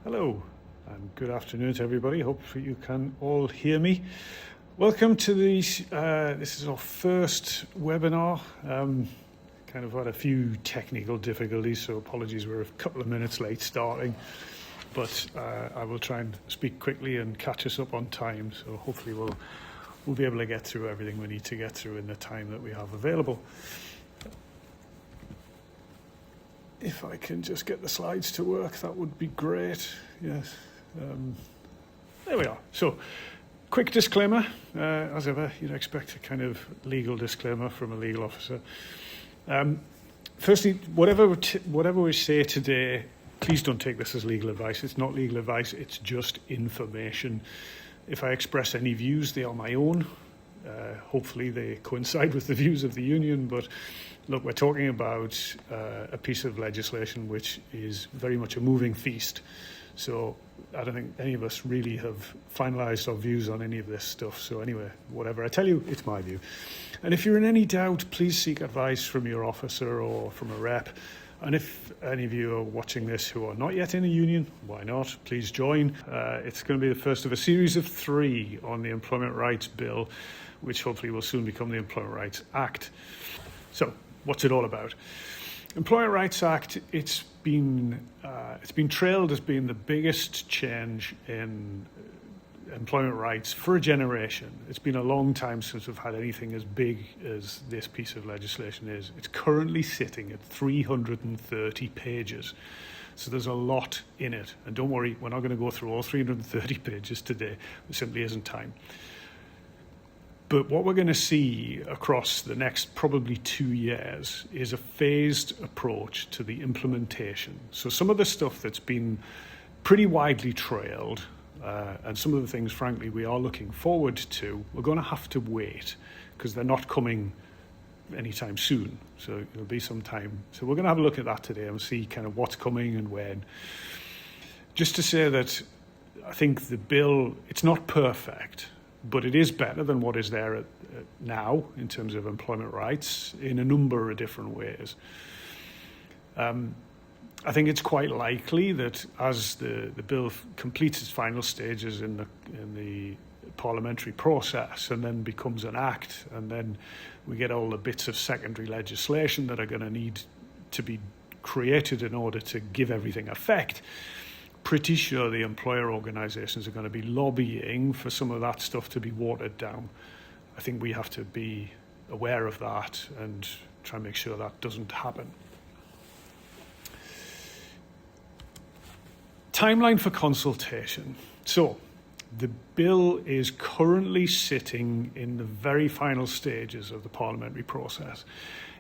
Hello and good afternoon to everybody. Hopefully you can all hear me. Welcome to this is our first webinar. Kind of had a few technical difficulties, so apologies, we're a couple of minutes late starting. But I will try and speak quickly and catch us up on time, so hopefully we'll be able to get through everything we need to get through in the time that we have available. If I can just get the slides to work, that would be great. Yes. There we are. So, quick disclaimer. As ever, you'd expect a kind of legal disclaimer from a legal officer. Firstly, whatever we say today, please don't take this as legal advice. It's not legal advice. It's just information. If I express any views, they are my own. Hopefully they coincide with the views of the union, but look, we're talking about a piece of legislation which is very much a moving feast. So I don't think any of us really have finalised our views on any of this stuff. So anyway, whatever I tell you, it's my view. And if you're in any doubt, please seek advice from your officer or from a rep. And if any of you are watching this who are not yet in a union, why not? Please join. It's going to be the first of a series of 3 on the Employment Rights Bill, which hopefully will soon become the Employment Rights Act. So, what's it all about? Employment Rights Act, it's been trailed as being the biggest change in employment rights for a generation. It's been a long time since we've had anything as big as this piece of legislation is. It's currently sitting at 330 pages. So there's a lot in it. And don't worry, we're not going to go through all 330 pages today. There simply isn't time. But what we're going to see across the next probably 2 years is a phased approach to the implementation. So some of the stuff that's been pretty widely trailed, and some of the things, frankly, we are looking forward to, we're going to have to wait because they're not coming anytime soon. So it'll be some time. So we're going to have a look at that today and see kind of what's coming and when. Just to say that I think the bill, it's not perfect, but it is better than what is there now in terms of employment rights in a number of different ways. I think it's quite likely that as the bill completes its final stages in the parliamentary process and then becomes an act, and then we get all the bits of secondary legislation that are going to need to be created in order to give everything effect, pretty sure the employer organisations are going to be lobbying for some of that stuff to be watered down. I think we have to be aware of that and try and make sure that doesn't happen. Timeline for consultation. So, the bill is currently sitting in the very final stages of the parliamentary process.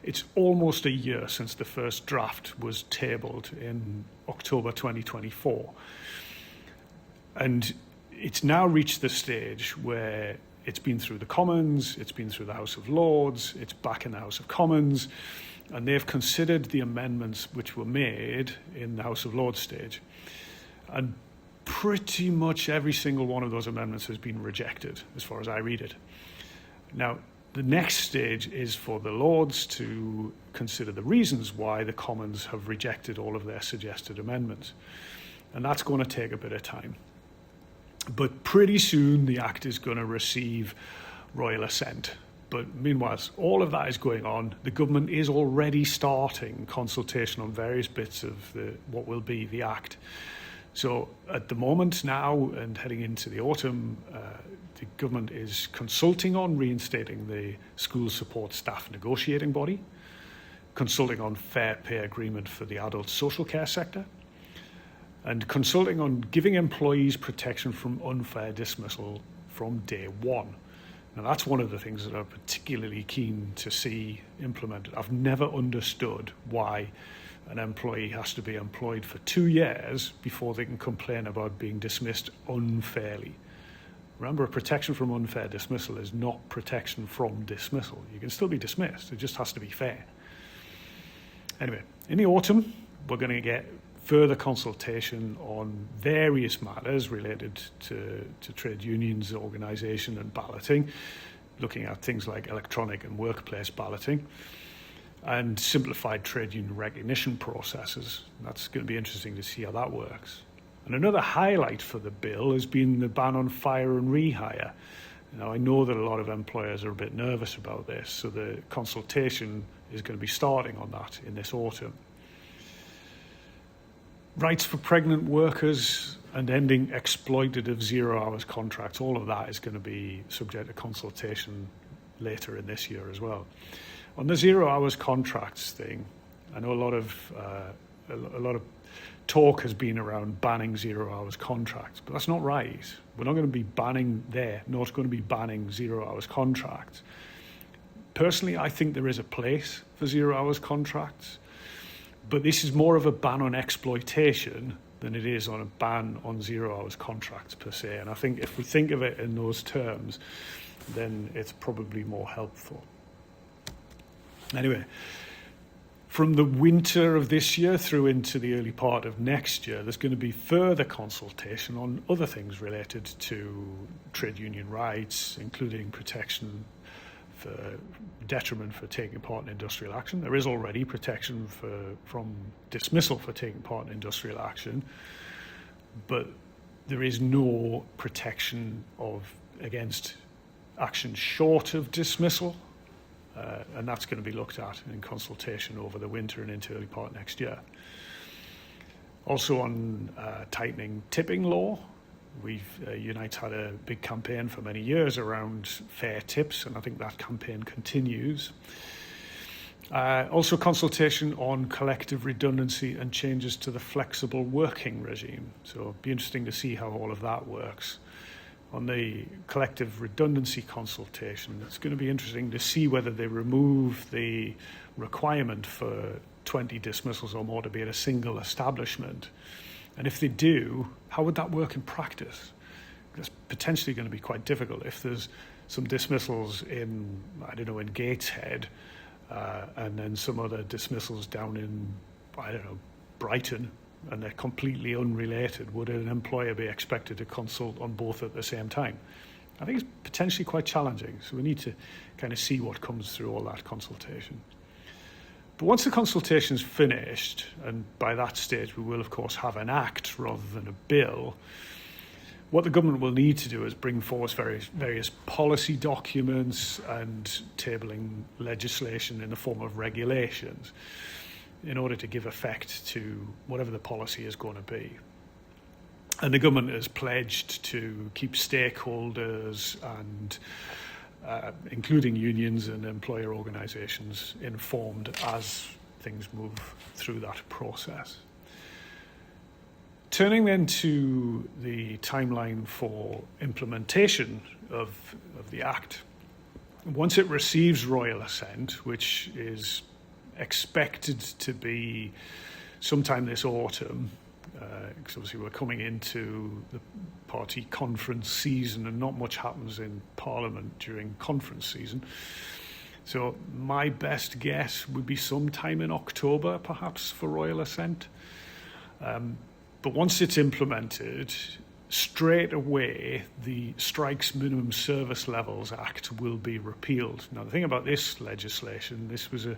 It's almost a year since the first draft was tabled in October 2024. And it's now reached the stage where it's been through the Commons, it's been through the House of Lords, it's back in the House of Commons, and they've considered the amendments which were made in the House of Lords stage. And pretty much every single one of those amendments has been rejected, as far as I read it. Now, the next stage is for the Lords to consider the reasons why the Commons have rejected all of their suggested amendments. And that's going to take a bit of time. But pretty soon the Act is going to receive royal assent. But meanwhile, all of that is going on. The government is already starting consultation on various bits of what will be the Act. So at the moment now and heading into the autumn, the government is consulting on reinstating the school support staff negotiating body, consulting on fair pay agreement for the adult social care sector, and consulting on giving employees protection from unfair dismissal from day one. Now that's one of the things that I'm particularly keen to see implemented. I've never understood why an employee has to be employed for 2 years before they can complain about being dismissed unfairly. Remember, protection from unfair dismissal is not protection from dismissal. You can still be dismissed, it just has to be fair. Anyway, in the autumn, we're going to get further consultation on various matters related to trade unions, organisation and balloting, looking at things like electronic and workplace balloting, and simplified trade union recognition processes. That's going to be interesting to see how that works. And another highlight for the bill has been the ban on fire and rehire. Now, I know that a lot of employers are a bit nervous about this, so the consultation is going to be starting on that in this autumn. Rights for pregnant workers and ending exploitative 0 hours contracts, all of that is going to be subject to consultation later in this year as well. On the 0 hours contracts thing, I know a lot of talk has been around banning 0 hours contracts, but that's not right. We're not going to be banning not going to be banning 0 hours contracts. Personally, I think there is a place for 0 hours contracts, but this is more of a ban on exploitation than it is on a ban on 0 hours contracts per se. And I think if we think of it in those terms, then it's probably more helpful. Anyway, from the winter of this year through into the early part of next year, there's going to be further consultation on other things related to trade union rights, including protection for detriment for taking part in industrial action. There is already protection from dismissal for taking part in industrial action, but there is no protection against action short of dismissal. And that's going to be looked at in consultation over the winter and into early part next year. Also on tightening tipping law, Unite's had a big campaign for many years around fair tips, and I think that campaign continues. Also consultation on collective redundancy and changes to the flexible working regime. So it'll be interesting to see how all of that works. On the collective redundancy consultation, it's going to be interesting to see whether they remove the requirement for 20 dismissals or more to be at a single establishment. And if they do, how would that work in practice? That's potentially going to be quite difficult. If there's some dismissals in Gateshead, and then some other dismissals down in, Brighton, and they're completely unrelated, would an employer be expected to consult on both at the same time? I think it's potentially quite challenging, so we need to kind of see what comes through all that consultation. But once the consultation's finished, and by that stage we will of course have an act rather than a bill, what the government will need to do is bring forward various policy documents and tabling legislation in the form of regulations in order to give effect to whatever the policy is going to be. And the government has pledged to keep stakeholders and including unions and employer organisations informed as things move through that process. Turning then to the timeline for implementation of the Act, once it receives royal assent, which is expected to be sometime this autumn, because obviously we're coming into the party conference season and not much happens in Parliament during conference season. So my best guess would be sometime in October, perhaps, for royal assent. But once it's implemented, straight away the Strikes Minimum Service Levels Act will be repealed. Now, the thing about this legislation, this was a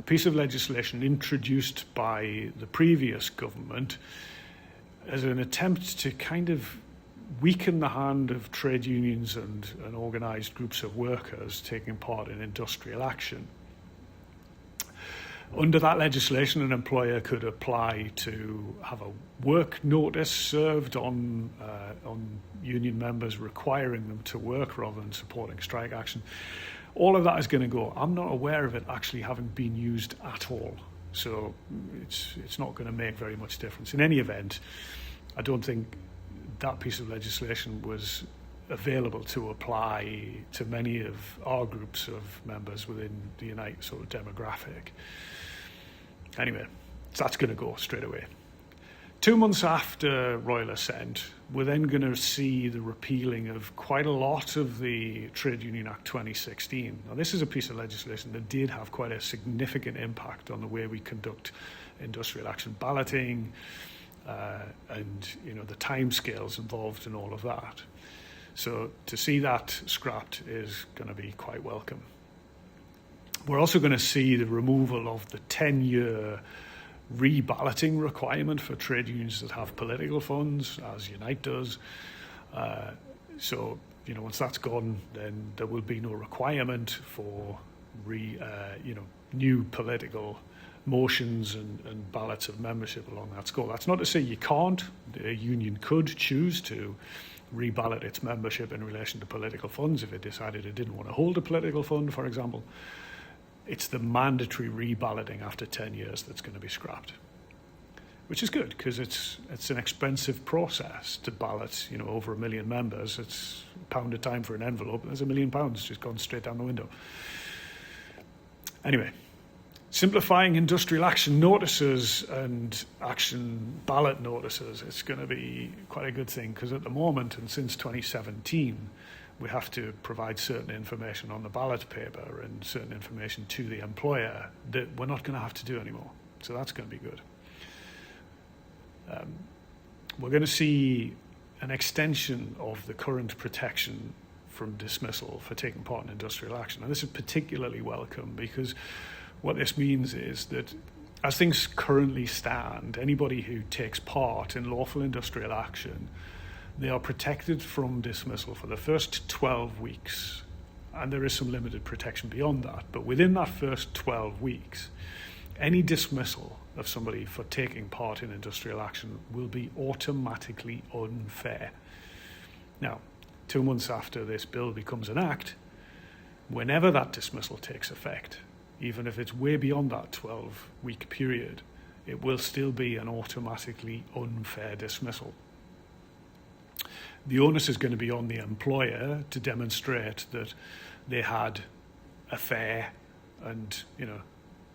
piece of legislation introduced by the previous government as an attempt to kind of weaken the hand of trade unions and organised groups of workers taking part in industrial action. Under that legislation, an employer could apply to have a work notice served on union members requiring them to work rather than supporting strike action. All of that is going to go. I'm not aware of it actually having been used at all. So it's not going to make very much difference. In any event, I don't think that piece of legislation was available to apply to many of our groups of members within the Unite sort of demographic. Anyway, that's going to go straight away. 2 months after royal assent, we're then going to see the repealing of quite a lot of the Trade Union Act 2016. Now, this is a piece of legislation that did have quite a significant impact on the way we conduct industrial action balloting and the timescales involved in all of that. So to see that scrapped is going to be quite welcome. We're also going to see the removal of the 10-year reballoting requirement for trade unions that have political funds, as Unite does. So, once that's gone, then there will be no requirement for new political motions and ballots of membership along that score. That's not to say you can't. A union could choose to reballot its membership in relation to political funds if it decided it didn't want to hold a political fund, for example. It's the mandatory reballoting after 10 years that's going to be scrapped, which is good because it's an expensive process to ballot, over 1 million members. It's £1 a time for an envelope. There's £1 million just gone straight down the window. Anyway, simplifying industrial action notices and action ballot notices, it's going to be quite a good thing because at the moment and since 2017, we have to provide certain information on the ballot paper and certain information to the employer that we're not going to have to do anymore. So that's going to be good. We're going to see an extension of the current protection from dismissal for taking part in industrial action. And this is particularly welcome because what this means is that as things currently stand, anybody who takes part in lawful industrial action, they are protected from dismissal for the first 12 weeks. And there is some limited protection beyond that. But within that first 12 weeks, any dismissal of somebody for taking part in industrial action will be automatically unfair. Now, 2 months after this bill becomes an act, whenever that dismissal takes effect, even if it's way beyond that 12-week period, it will still be an automatically unfair dismissal. The onus is going to be on the employer to demonstrate that they had a fair and,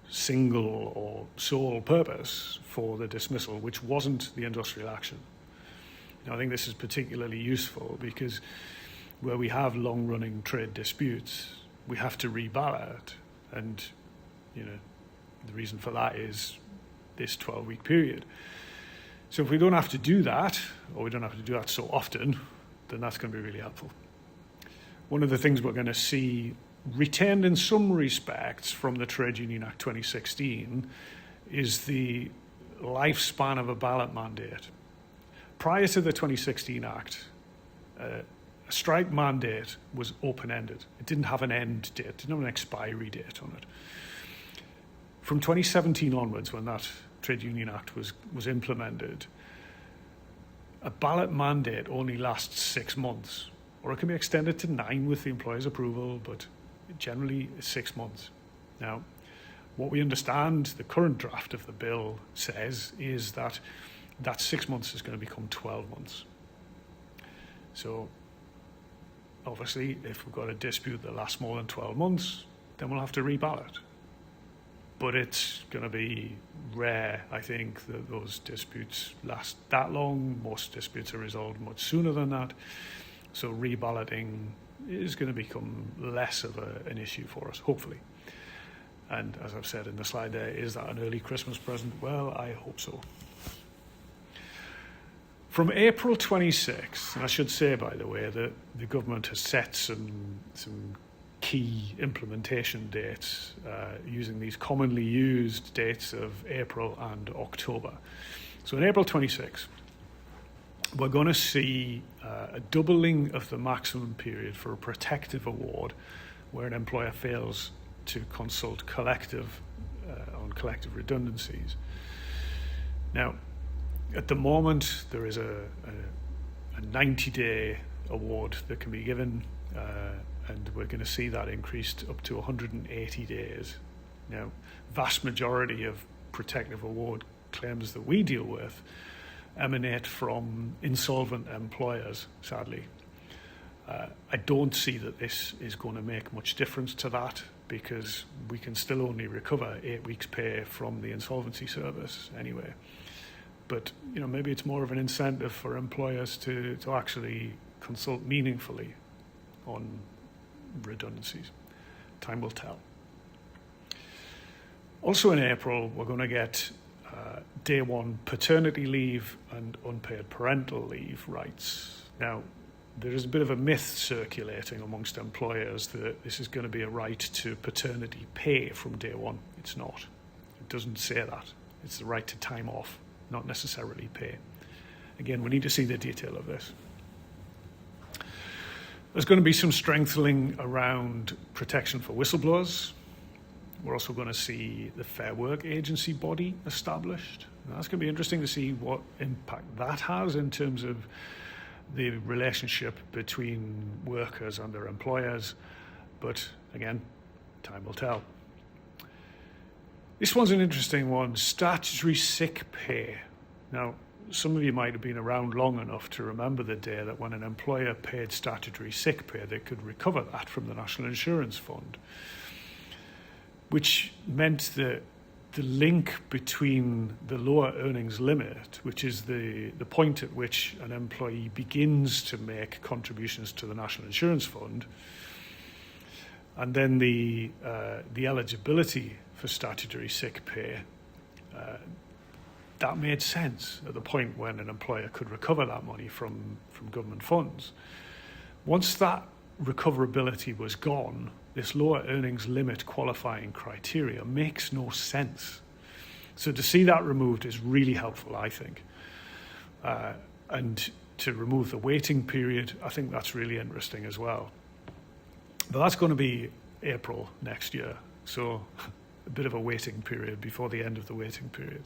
single or sole purpose for the dismissal, which wasn't the industrial action. Now, I think this is particularly useful because where we have long-running trade disputes, we have to reballot, and the reason for that is this 12-week period. So if we don't have to do that, or we don't have to do that so often, then that's going to be really helpful. One of the things we're going to see retained in some respects from the Trade Union Act 2016 is the lifespan of a ballot mandate. Prior to the 2016 Act, a strike mandate was open-ended. It didn't have an end date, it didn't have an expiry date on it. From 2017 onwards, when that Trade Union Act was implemented, a ballot mandate only lasts 6 months, or it can be extended to 9 with the employer's approval, but generally 6 months. Now, what we understand the current draft of the bill says is that 6 months is going to become 12 months. So, obviously, if we've got a dispute that lasts more than 12 months, then we'll have to reballot. But it's going to be rare, I think, that those disputes last that long. Most disputes are resolved much sooner than that. So reballoting is going to become less of an issue for us, hopefully. And as I've said in the slide there, is that an early Christmas present? Well, I hope so. From April 26, and I should say, by the way, that the government has set some key implementation dates using these commonly used dates of April and October. So in April 26, we're going to see a doubling of the maximum period for a protective award where an employer fails to consult on collective redundancies. Now, at the moment, there is a 90-day award that can be given, and we're going to see that increased up to 180 days. Now, vast majority of protective award claims that we deal with emanate from insolvent employers, sadly. I don't see that this is going to make much difference to that because we can still only recover 8 weeks' pay from the insolvency service anyway. But maybe it's more of an incentive for employers to actually consult meaningfully on redundancies. Time will tell. Also in April, we're going to get day one paternity leave and unpaid parental leave rights. Now, there is a bit of a myth circulating amongst employers that this is going to be a right to paternity pay from day one. It's not. It doesn't say that. It's the right to time off, not necessarily pay. Again, we need to see the detail of this. There's going to be some strengthening around protection for whistleblowers. We're also going to see the Fair Work Agency body established. And that's going to be interesting to see what impact that has in terms of the relationship between workers and their employers. But again, time will tell. This one's an interesting one, statutory sick pay. Now, some of you might have been around long enough to remember the day that when an employer paid statutory sick pay, they could recover that from the National Insurance Fund, which meant that the link between the lower earnings limit, which is the point at which an employee begins to make contributions to the National Insurance Fund, and then the eligibility for statutory sick pay, that made sense at the point when an employer could recover that money from government funds. Once that recoverability was gone, this lower earnings limit qualifying criteria makes no sense. So to see that removed is really helpful, I think. And to remove the waiting period, I think that's really interesting as well. But that's going to be April next year, so a bit of a waiting period before the end of the waiting period.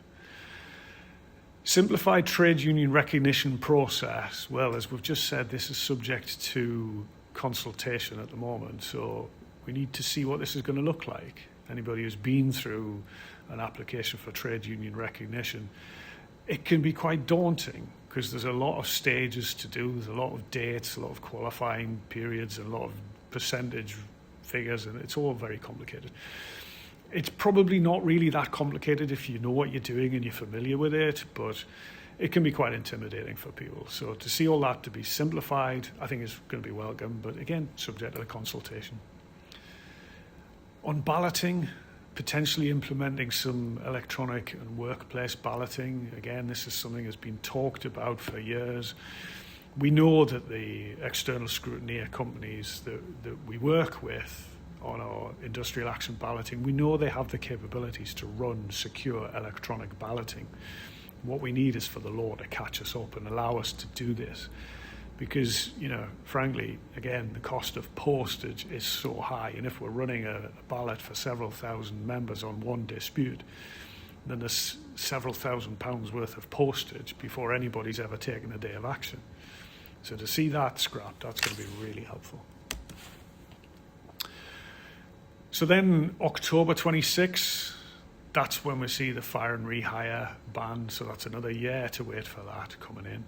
Simplified trade union recognition process. Well, as we've just said, this is subject to consultation at the moment, so we need to see what this is going to look like. Anybody who's been through an application for trade union recognition, it can be quite daunting because there's a lot of stages to do, there's a lot of dates, a lot of qualifying periods, a lot of percentage figures, and it's all very complicated. It's probably not really that complicated if you know what you're doing and you're familiar with it, but it can be quite intimidating for people. So to see all that to be simplified, I think is going to be welcome, but again, subject to the consultation. On balloting, potentially implementing some electronic and workplace balloting. Again, this is something that's been talked about for years. We know that the external scrutineer companies that we work with on our industrial action balloting, we know they have the capabilities to run secure electronic balloting. What we need is for the law to catch us up and allow us to do this. Because, frankly, again, the cost of postage is so high. And if we're running a ballot for several thousand members on one dispute, then there's several £1,000s worth of postage before anybody's ever taken a day of action. So to see that scrapped, that's going to be really helpful. So then October 26, that's when we see the fire and rehire ban. So that's another year to wait for that coming in.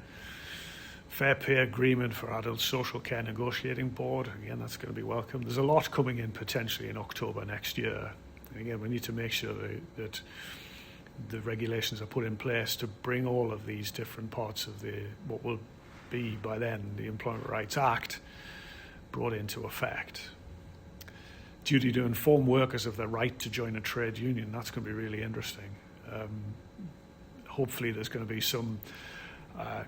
Fair pay agreement for adult social care negotiating board. Again, that's going to be welcome. There's a lot coming in potentially in October next year. And again, we need to make sure that the regulations are put in place to bring all of these different parts of what will be by then the Employment Rights Act brought into effect. Duty to inform workers of their right to join a trade union. That's going to be really interesting. Hopefully there's going to be some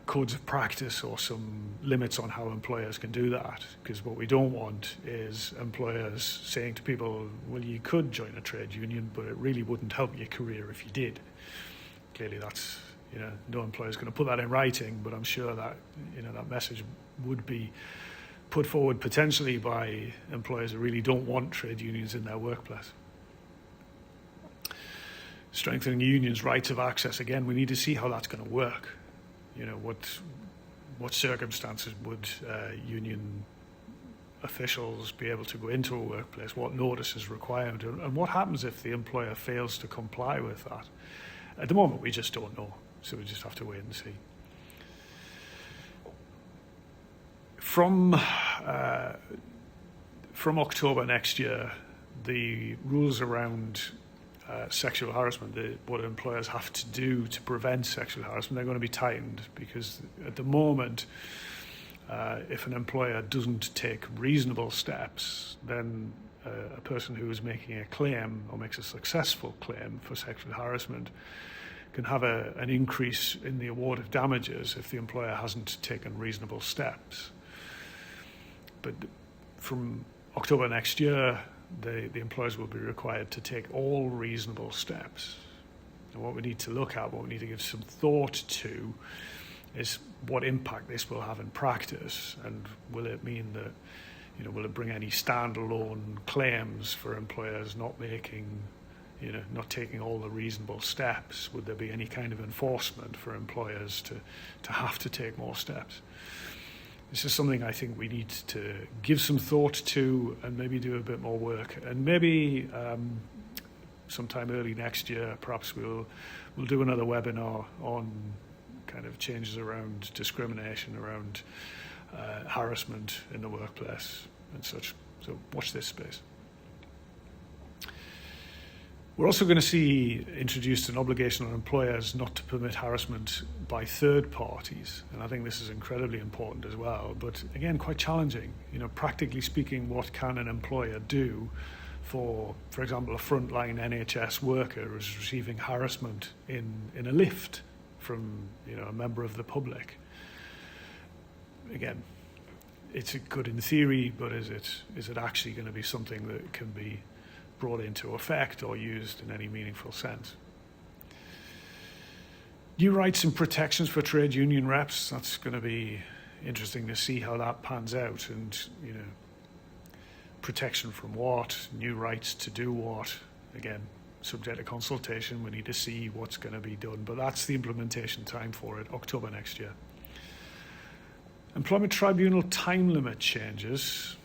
codes of practice or some limits on how employers can do that, because what we don't want is employers saying to people, well, you could join a trade union, but it really wouldn't help your career if you did. Clearly that's, no employer is going to put that in writing, but I'm sure that, that message would be put forward potentially by employers who really don't want trade unions in their workplace. Strengthening unions' rights of access. Again, we need to see how that's going to work. What circumstances would union officials be able to go into a workplace? What notice is required? And what happens if the employer fails to comply with that? At the moment, we just don't know. So we just have to wait and see. From October next year, the rules around sexual harassment, what employers have to do to prevent sexual harassment, they're going to be tightened, because at the moment, if an employer doesn't take reasonable steps, then a person who is making a claim or makes a successful claim for sexual harassment can have an increase in the award of damages if the employer hasn't taken reasonable steps. But from October next year, the employers will be required to take all reasonable steps. And what we need to look at, what we need to give some thought to, is what impact this will have in practice, and will it mean that, will it bring any standalone claims for employers not making, not taking all the reasonable steps? Would there be any kind of enforcement for employers to have to take more steps? This is something I think we need to give some thought to and maybe do a bit more work. And maybe sometime early next year, perhaps we'll do another webinar on kind of changes around discrimination, around harassment in the workplace and such. So watch this space. We're also going to see introduced an obligation on employers not to permit harassment by third parties. And I think this is incredibly important as well, but again, quite challenging. Practically speaking, what can an employer do for example, a frontline NHS worker who's receiving harassment in a lift from, a member of the public? Again, it's good in theory, but is it actually going to be something that can be brought into effect or used in any meaningful sense? New rights and protections for trade union reps. That's going to be interesting to see how that pans out. And, protection from what, new rights to do what. Again, subject to consultation. We need to see what's going to be done. But that's the implementation time for it, October next year. Employment tribunal time limit changes.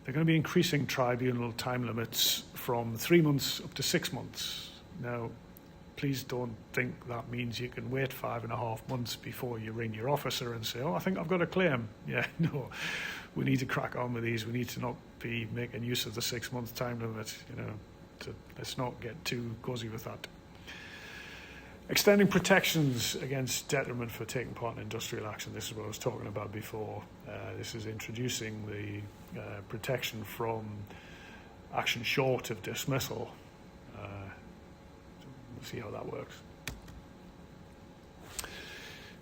They're going to be increasing tribunal time limits from 3 months up to 6 months. Now, please don't think that means you can wait 5.5 months before you ring your officer and say, I think I've got a claim. Yeah, no, we need to crack on with these. We need to not be making use of the 6-month time limit. Let's not get too cozy with that. Extending protections against detriment for taking part in industrial action. This is what I was talking about before. This is introducing the protection from action short of dismissal. We'll see how that works.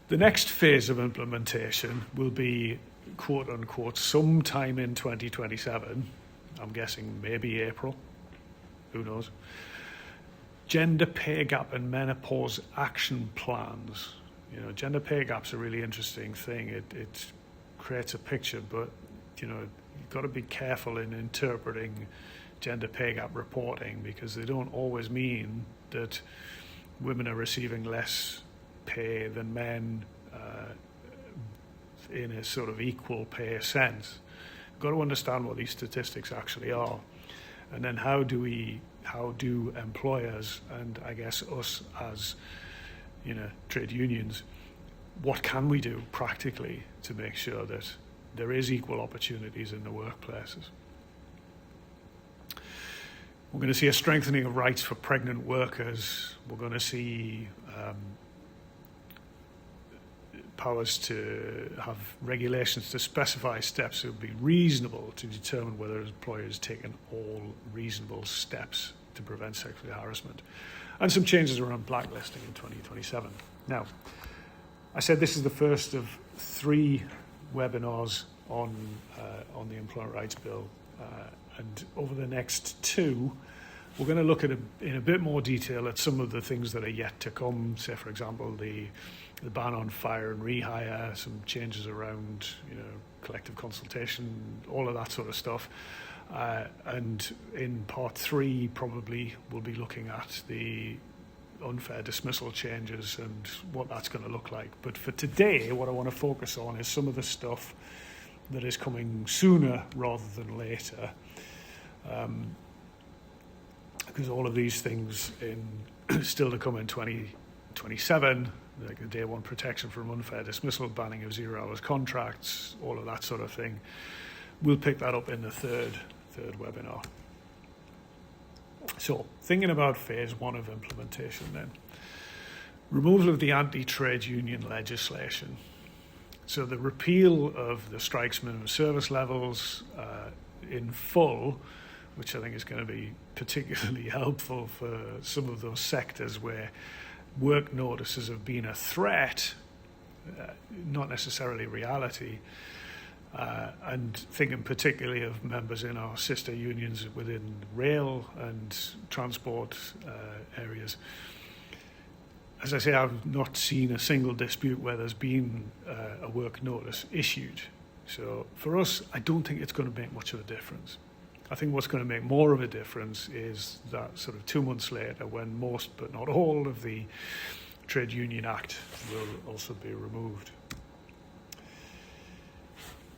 The next phase of implementation will be, quote unquote, sometime in 2027. I'm guessing maybe April. Who knows? Gender pay gap and menopause action plans. Gender pay gap's a really interesting thing. It creates a picture, but you've got to be careful in interpreting gender pay gap reporting, because they don't always mean that women are receiving less pay than men in a sort of equal pay sense. You've got to understand what these statistics actually are, and then how do employers, and I guess us as trade unions, what can we do practically to make sure that there is equal opportunities in the workplaces? We're going to see a strengthening of rights for pregnant workers. We're going to see powers to have regulations to specify steps that would be reasonable to determine whether an employer has taken all reasonable steps to prevent sexual harassment, and some changes around blacklisting in 2027. Now, I said this is the first of 3 webinars on the Employment Rights Bill, and over the next 2, we're going to look at in a bit more detail at some of the things that are yet to come. Say, for example, the ban on fire and rehire, some changes around collective consultation, all of that sort of stuff. And in part 3, probably we'll be looking at the unfair dismissal changes and what that's going to look like. But for today, what I want to focus on is some of the stuff that is coming sooner rather than later. Because all of these things still to come in 2027, like the day one protection from unfair dismissal, banning of 0 hours contracts, all of that sort of thing. We'll pick that up in the third webinar. So, thinking about phase 1 of implementation then. Removal of the anti-trade union legislation. So the repeal of the strikes minimum service levels in full, which I think is going to be particularly helpful for some of those sectors where work notices have been a threat, not necessarily reality, and thinking particularly of members in our sister unions within rail and transport areas. as I say, I've not seen a single dispute where there's been a work notice issued. So for us, I don't think it's going to make much of a difference. I think what's going to make more of a difference is that sort of 2 months later, when most but not all of the Trade Union Act will also be removed.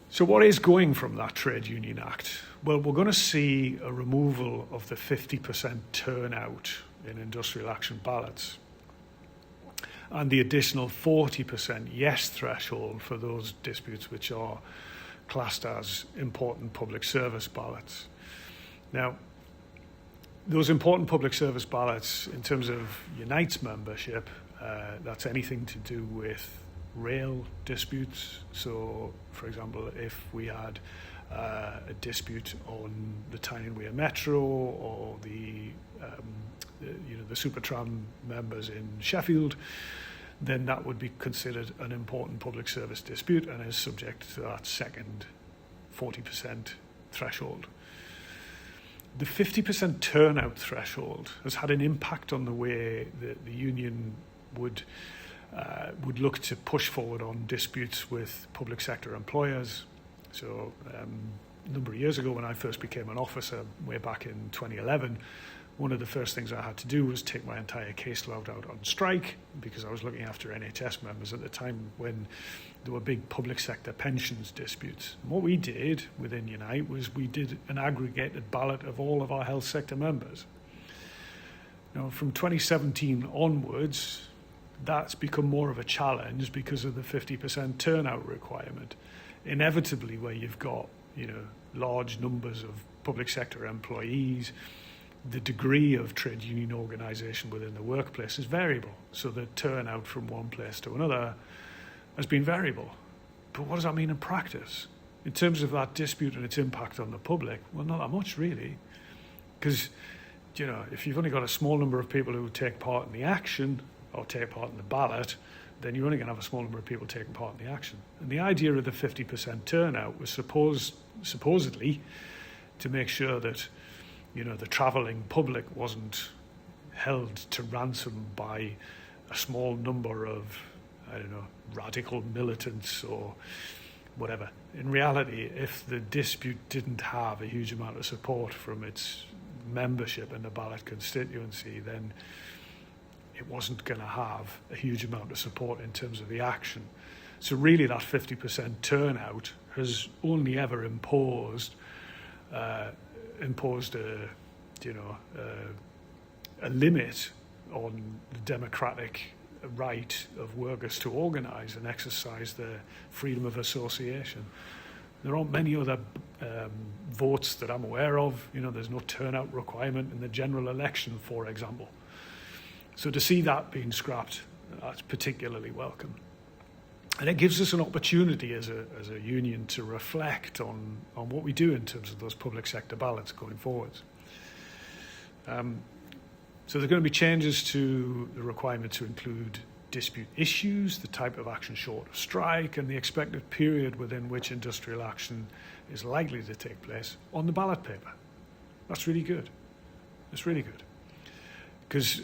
So what is going from that Trade Union Act? Well, we're going to see a removal of the 50% turnout in industrial action ballots and the additional 40% yes threshold for those disputes which are classed as important public service ballots. Now, those important public service ballots, in terms of Unite's membership, that's anything to do with rail disputes. So, for example, if we had a dispute on the Tyne and Wear Metro or the Supertram members in Sheffield, then that would be considered an important public service dispute and is subject to that second 40% threshold. The 50% turnout threshold has had an impact on the way that the union would look to push forward on disputes with public sector employers. So a number of years ago, when I first became an officer, way back in 2011, one of the first things I had to do was take my entire caseload out on strike, because I was looking after NHS members at the time when there were big public sector pensions disputes. And what we did within Unite was we did an aggregated ballot of all of our health sector members. Now, from 2017 onwards, that's become more of a challenge because of the 50% turnout requirement. Inevitably, where you've got, large numbers of public sector employees, the degree of trade union organisation within the workplace is variable. So the turnout from one place to another has been variable. But what does that mean in practice? In terms of that dispute and its impact on the public, well, not that much really. Because, if you've only got a small number of people who take part in the action or take part in the ballot, then you're only going to have a small number of people taking part in the action. And the idea of the 50% turnout was supposedly to make sure that the travelling public wasn't held to ransom by a small number of, radical militants or whatever. In reality, if the dispute didn't have a huge amount of support from its membership in the ballot constituency, then it wasn't going to have a huge amount of support in terms of the action. So really that 50% turnout has only ever imposed a limit on the democratic right of workers to organise and exercise their freedom of association. There aren't many other votes that I'm aware of. There's no turnout requirement in the general election, for example. So to see that being scrapped, that's particularly welcome. And it gives us an opportunity as a union to reflect on what we do in terms of those public sector ballots going forwards. So there are going to be changes to the requirement to include dispute issues, the type of action short of strike, and the expected period within which industrial action is likely to take place on the ballot paper. That's really good. It's really good. Because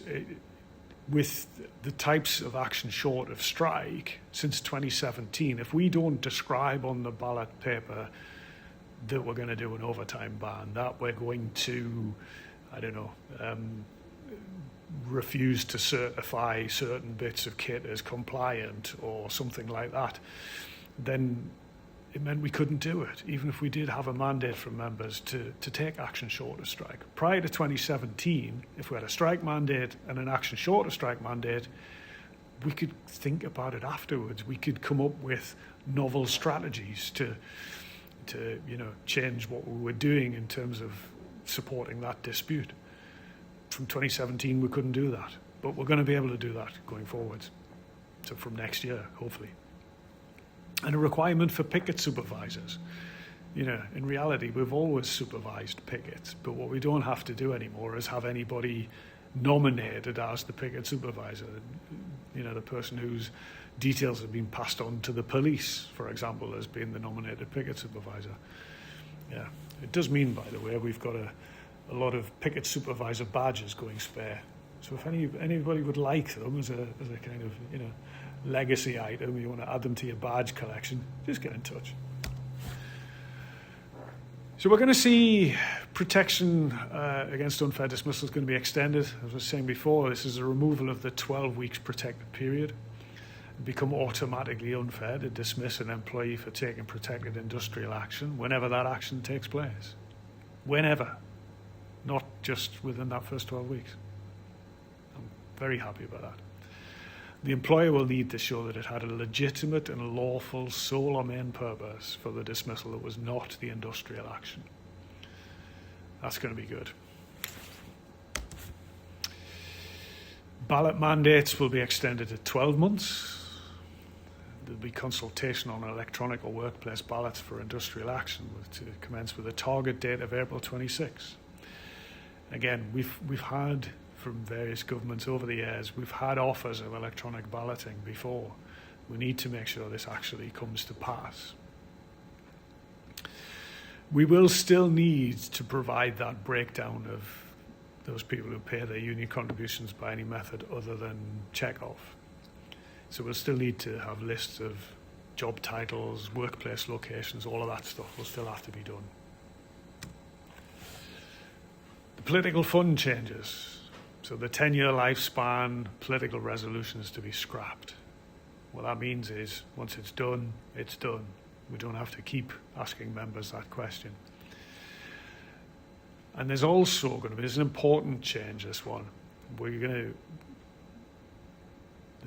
with the types of action short of strike since 2017, if we don't describe on the ballot paper that we're going to do an overtime ban, that we're going to, refuse to certify certain bits of kit as compliant or something like that, then it meant we couldn't do it, even if we did have a mandate from members to take action short of strike. Prior to 2017, if we had a strike mandate and an action short of strike mandate, we could think about it afterwards. We could come up with novel strategies to change what we were doing in terms of supporting that dispute. From 2017, we couldn't do that, but we're going to be able to do that going forwards. So from next year, hopefully. And a requirement for picket supervisors. In reality, we've always supervised pickets, but what we don't have to do anymore is have anybody nominated as the picket supervisor. The person whose details have been passed on to the police, for example, as being the nominated picket supervisor. Yeah, it does mean, by the way, we've got a lot of picket supervisor badges going spare. So if anybody would like them as a kind of legacy item, you want to add them to your badge collection, just get in touch. So we're going to see protection against unfair dismissal is going to be extended. As I was saying before, this is a removal of the 12 weeks protected period. It become automatically unfair to dismiss an employee for taking protected industrial action whenever that action takes place. Whenever. Not just within that first 12 weeks. I'm very happy about that. The employer will need to show that it had a legitimate and lawful sole or main purpose for the dismissal that was not the industrial action. That's going to be good. Ballot mandates will be extended to 12 months. There'll be consultation on electronic or workplace ballots for industrial action to commence with a target date of April 26. Again, we've had from various governments over the years, we've had offers of electronic balloting before. We need to make sure this actually comes to pass. We will still need to provide that breakdown of those people who pay their union contributions by any method other than check-off. So we'll still need to have lists of job titles, workplace locations, all of that stuff will still have to be done. The political fund changes. So the 10-year lifespan, political resolution is to be scrapped. What that means is, once it's done, it's done. We don't have to keep asking members that question. And there's also going to be, this is an important change, this one. The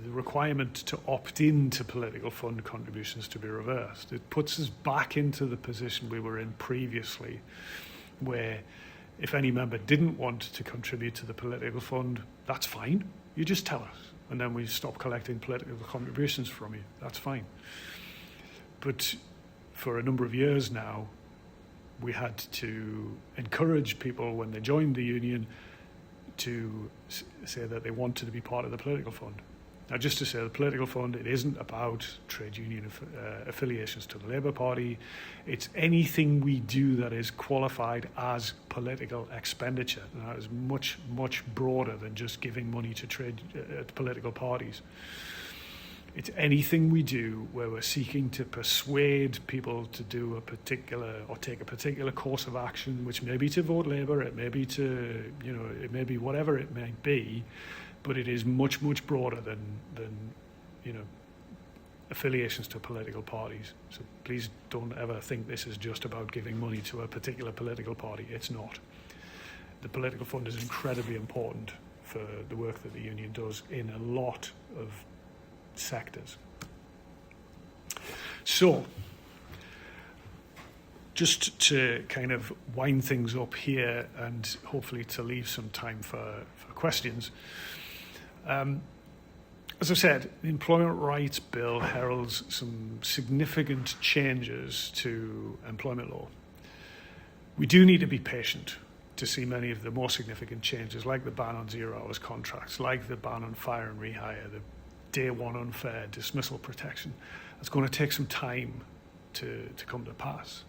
requirement to opt in to political fund contributions to be reversed. It puts us back into the position we were in previously, where if any member didn't want to contribute to the political fund, that's fine. You just tell us, and then we stop collecting political contributions from you. That's fine. But for a number of years now, we had to encourage people when they joined the union to say that they wanted to be part of the political fund. Now, just to say, the political fund, it isn't about trade union affiliations to the Labour Party. It's anything we do that is qualified as political expenditure. And that is much, much broader than just giving money to political parties. It's anything we do where we're seeking to persuade people to do a particular or take a particular course of action, which may be to vote Labour, it may be to, it may be whatever it may be, but it is much, much broader than affiliations to political parties. So please don't ever think this is just about giving money to a particular political party. It's not. The political fund is incredibly important for the work that the union does in a lot of sectors. So, just to kind of wind things up here and hopefully to leave some time for questions. As I said, the Employment Rights Bill heralds some significant changes to employment law. We do need to be patient to see many of the more significant changes, like the ban on 0 hours contracts, like the ban on fire and rehire, the day one unfair dismissal protection. It's going to take some time to come to pass.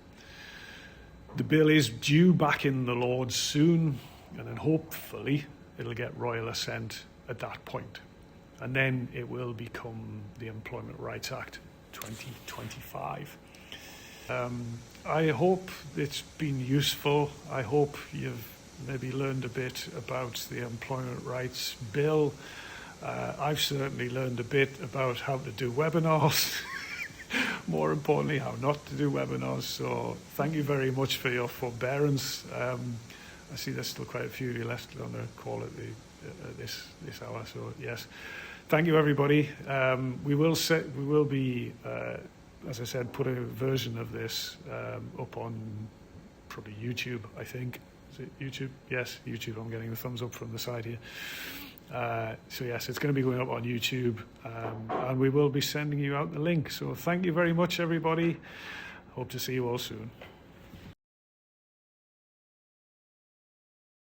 The bill is due back in the Lords soon, and then hopefully it'll get royal assent at that point. And then it will become the Employment Rights Act 2025. I hope it's been useful. I hope you've maybe learned a bit about the Employment Rights Bill. I've certainly learned a bit about how to do webinars. More importantly, how not to do webinars. So thank you very much for your forbearance. I see there's still quite a few of you left on the call at this hour. So yes, thank you everybody. We will be, as I said, put a version of this up on probably YouTube. I think is it YouTube? Yes, YouTube. I'm getting the thumbs up from the side here. So yes, it's going to be going up on YouTube, and we will be sending you out the link. So thank you very much, everybody. Hope to see you all soon.